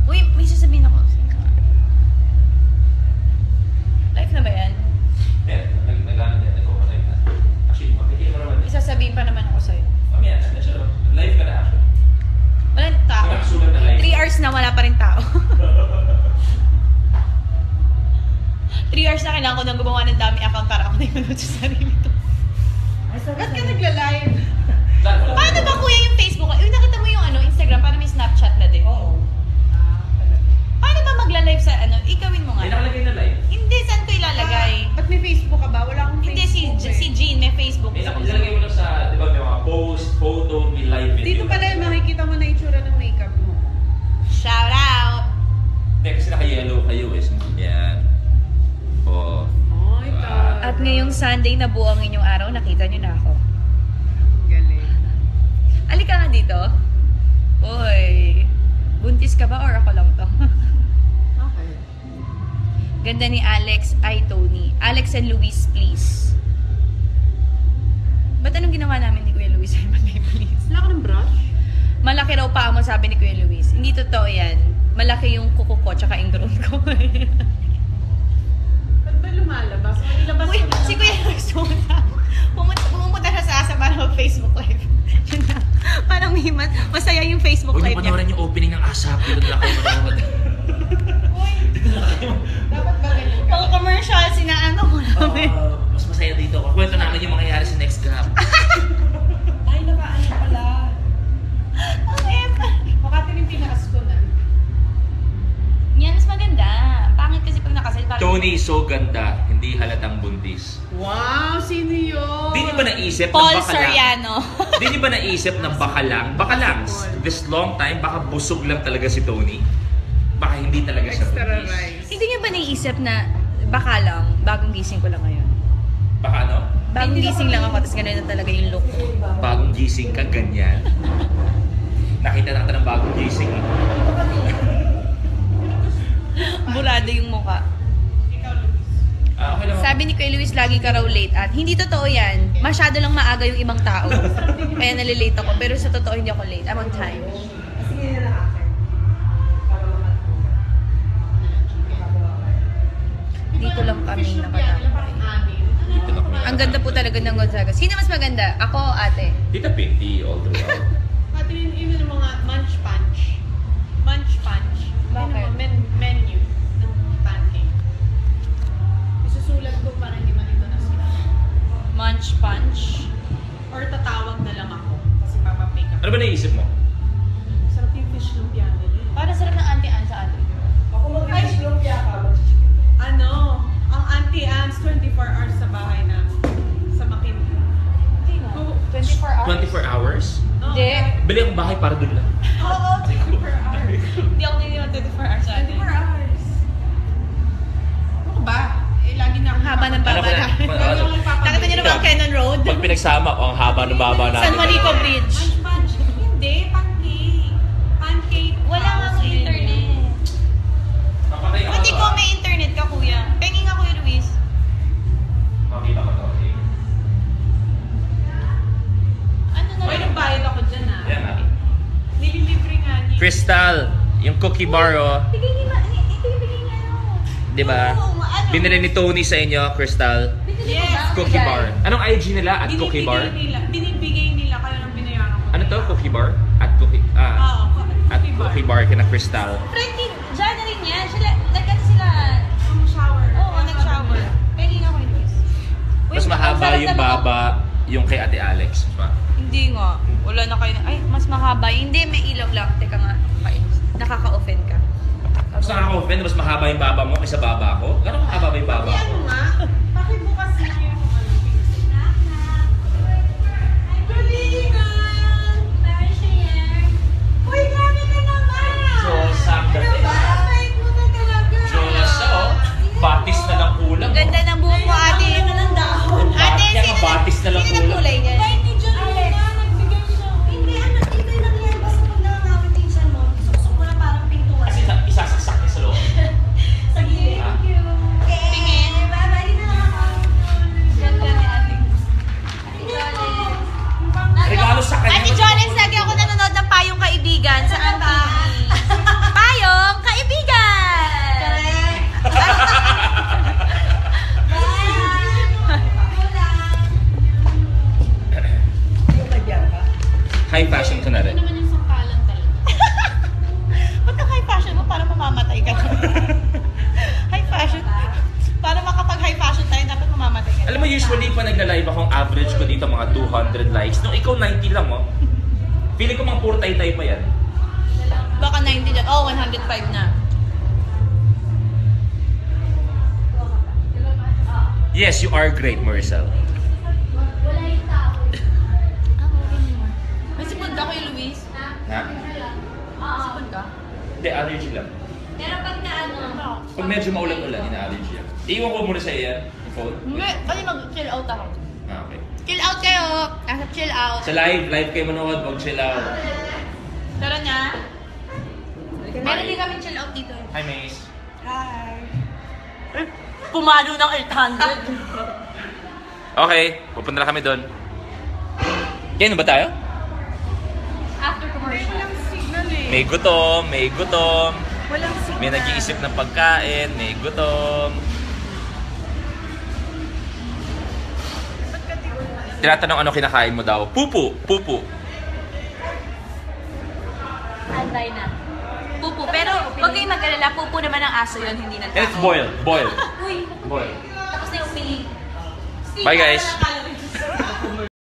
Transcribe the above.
Uy, may sasabihin ako. Live na ba yan? Yeah, nag-ano din. Nag-overnight na. Actually, makikita mo naman. Isasabihin pa naman ako sa'yo. Mamaya, live ka na actually. Walang tao. 3 hours na wala pa rin tao. 3 hours na kailangan ko nang gumawa ng dami account para ako na yung sa sarili ko. Ba't ka nagla-live? Paano ba kuya yung Facebook? Uy, nakita mo yung Instagram para may Snapchat na din. Oo. Talaga. Paano ba magla-live sa Ikawin mo nga. May nakalagay na live. Hindi, saan ko ilalagay? Ba't may Facebook ka ba? Wala akong Hindi, Facebook si Jean may Facebook. May nakalagay mo lang sa, di ba, may mga post, photo, may live video. Dito pala yung makikita mo na itsura ng makeup mo. Shout out! Hindi, kasi naka-yellow kayo eh. Yan. Oo. Ay, ta. At ngayong Sunday na buo ang inyong araw, nakita niyo na ako. Galing. Alika nga dito. Uy, buntis ka ba or ako lang to? Okay. Ganda ni Alex, ay Tony. Alex and Luis, please. Ba't anong ginawa namin ni Kuya Luis? Please. Wala ka ng brush? Malaki raw pa mo, sabi ni Kuya Luis. Hindi totoo yan. Malaki yung kuko ko, tsaka yung drone ko. Ba't ba lumalabas? Ilabas Uy, ko na. si Kuya Luis pumunta siya sa asa para mag-Facebook live. Yun na. Parang masaya yung Facebook Huwag live niyo niya. panoorin yung opening ng ASAP. Yun na kayo manood. Dapat ba ganyan ka? Mga commercial, sinaano ko namin. Mas masaya dito. Kwento namin yung mangyayari sa next gap. Ay, nakaano pala. Okay pa. Makati yung pinakas ko na. Yan, mas maganda. Pangit kasi pag nakasal. parang- Tony, so ganda. Hindi halatang buntis. Wow, sino yun? Di niyo ba naisip Paul na baka lang? Soriano. Di niyo ba naisip na baka lang? Baka lang. This long time, baka busog lang talaga si Tony. Baka hindi talaga siya Extra buntis. rice. Hindi niyo ba naisip na baka lang, bagong gising ko lang ngayon? Baka ano? Bagong gising lang ako, tapos ganun na talaga yung look ko. Bagong gising ka, ganyan. Nakita na kita ng bagong gising. Burado yung mukha. Ikaw, Luis. Okay lang. Sabi ni Kuya Luis, lagi ka raw late at hindi totoo yan. Masyado lang maaga yung ibang tao. Kaya nalilate ako. Pero sa totoo, hindi ako late. I'm on time. Sige na akin. Dito lang kami nakatambay. Dito lang kami. Ang ganda po talaga ng Gonzaga. Sino mas maganda? Ako o ate? Tita Pinty, all throughout. Pati yun yung mga munch punch. Munch punch. Bakit? Yun yung menu ng pancake. Isusulat ko para hindi malito na sila. Munch Punch. Or tatawag na lang ako kasi papapick up. Ano ba naisip mo? Sarap yung fish lumpia nila. Para sarap ng Auntie Ann sa ate. Ako mag-fish lumpia ka. Ano? Ang Auntie Anne's 24 hours sa bahay na sa McKinley. Hindi nga. 24 hours? 24 hours? Hindi. Bili akong bahay para doon lang. Oo, 24 hours. Hindi ako niliwan 24 hours sa ate. 24 hours. Ano ba? Eh, lagi na Ang haba ng baba Ano ko na? namin. Ano? Nakita niyo naman ang Cannon Road? Pag pinagsama, ang haba ng baba natin. San Juanico Bridge. Munch punch. Hindi, pancake. Pancake. Wala nga akong internet. Papatay ako Hindi to, ko ah. may internet ka, kuya. Pengi nga, Kuya Luis. Makita ko to. Okay. Ano na May nagbayad ako dyan Yan ah. Nililibre nga niya. Crystal, yung cookie bar oh. Bigay ni Ma... Ito yung bigay nga, ano? Di ba? Oo, ano? Binili ni Tony sa inyo, Crystal. Binili Yes, mo ba? Cookie Bigay. bar. Anong IG nila? At cookie bar? Binibigay nila kaya nang binayaran ko. Ano to? Cookie bar? At cookie... Oo, at cookie bar. cookie bar kina Crystal. Friend, dyan na rin yan. Sila, nag-ano sila? Ang shower. Oo, nag-shower. Pengi nga, Kuya Luis. Uy, Mas ang mahaba sarap yung na mga- baba yung kay Ate Alex. Diba? Hindi nga. Wala na kayo. Ay, mas mahaba. Hindi, may ilaw lang. Teka nga. Nakaka-offend ka. Mas nakaka-offend, mas mahaba yung baba mo kaysa baba ko. Gano'ng mahaba ba yung baba ko? Ano nga? Pakibukas niyo yung ano. Galingan! Uy, grabe ka naman! Diyosa, ang Ano ganda. ba? Bait mo na talaga. Diyosa, oh. Batis na lang kulang. Ang ganda ng buhok mo, ate. Ang ganda ng dahon. Ate, Kaya nga batis na lang sino ng kulang. kulay niya? Bait ni Jolina, nagbigay siya. Hindi, ano, ito lang yan. Basta pag nakakawin minsan mo, susok mo na parang pintuan. Kasi isasaksak niya sa loob. Sa gilid. Ah. Thank you. Tingin. Bye-bye na. Usually, pa nagla-live akong average ko dito mga 200 likes. Nung ikaw 90 lang, oh. Feeling ko mga puro tay-tay pa yan. Baka 90 dyan. Oh, 105 na. Yes, you are great, Maricel. May sipon ka kay Luis? Ha? Sipon ka? Hindi, allergy lang. Pero pagka ano, Pag medyo maulan-ulan, ina-allergy yan. Iiwan ko muna sa iyo yan. Yung phone. Hindi, kasi mag-chill out ako. Ah, okay. Chill out kayo! Chill out. Sa live kayo manood, mag-chill out. Tara na. Meron din kami chill out dito. Hi, Mace. Hi. Pumalo ng 800. Okay, pupunta na kami doon. Kaya ba tayo? After commercial. Walang signal eh. May gutom, may gutom. Walang signal. May nag-iisip ng pagkain, may gutom. Ba't ka di ko na? Tinatanong ano kinakain mo daw. Pupu, pupu. Anday na. Pupu. Pero huwag kayong mag-alala. Pupu naman ang aso yun, hindi ng And it's tao. boiled, boiled. Uy, Boiled. tapos na yung piling. Bye, guys.